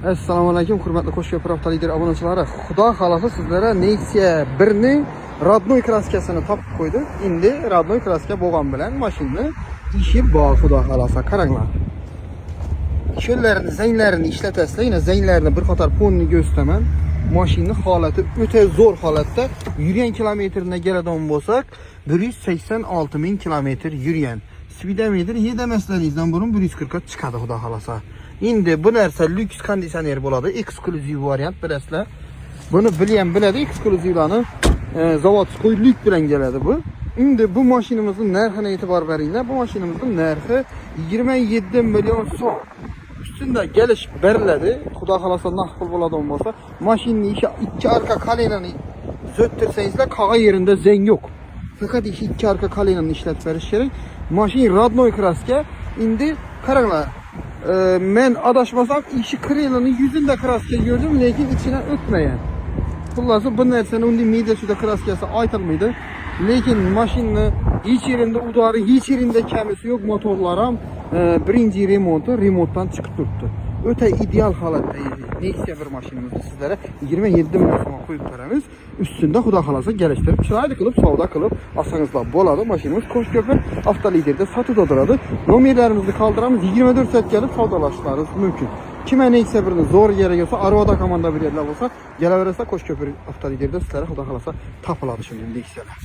Assalomu alaykum, hurmatli Qo'shko'pir avtolider obunachilari. Xudo xolasa sizlarga Nexia 1 ni rodnoy kraskasini topib qo'ydik. Endi rodnoy kraska bo'lgan bilan mashinani ishi bor, xudo xolasa. Qaranglar. Sho'llarni, zanglarini ishlatasizlar. Yana zanglarni bir qator ponni ko'rsataman. Mashinning holati o'ta zo'r holatda. Yurgan kilometrni keladigan bo'lsak, 186 ming kilometr yurgan. Speedometr yedamasligingizdan burun 140 ga chiqadi, xudo xolasa. Endi bu narsa lyuks konditsioner bo'ladi, eksklyuziv variant bilasizlar. Buni bilgan biladi, eksklyuzivlarni zavodskoy lyuk bilan keladi bu. Endi bu mashinamizning narxini e'tibor beringlar. Bu mashinamizning narxi 27 million so'm. Ustunda gelish beriladi. Xudo xolasa naqd bo'ladigan bo'lsa, mashinaning ichi ikki arka kolenani zo'ttirsangizlar, qog'a yerinde zeng yo'q. Faqat ikki arka kolenani ishlatib berish kerak. Mashina rodnoy kraska. Endi qaranglar. Men adashmasam işi krelini yüzünde kraska gördüm, lekin içine ötmeyen. Xullosa bu narsani unday mediasida kraskasi aytilmaydi. Lekin mashina hech yerinde udari, hech yerinde kamisi yo'q, motorlar ham birinchi remontdan chiqib turibdi. O'ta ideal holatda Nexia 1 mashinamizni sizlarga 27 million so'm qo'yib beramiz. Ustunda xudo xolasa kelishtirib, chiroyli qilib savdo qilib olsangizlar bo'ladi. Mashinamiz Qo'shko'pir avtoliderda sotuvda turadi. Nomerlarimizni qoldiramiz. 24 soat kelib savdolashlaringiz mumkin. Kim Nexia 1 ni zo'r yeriga bo'lsa, Arvada komanda beradilar bo'lsa, kelaversa Qo'shko'pir avtoliderda sizlarga xudo xolasa topiladi shunday Nexialar.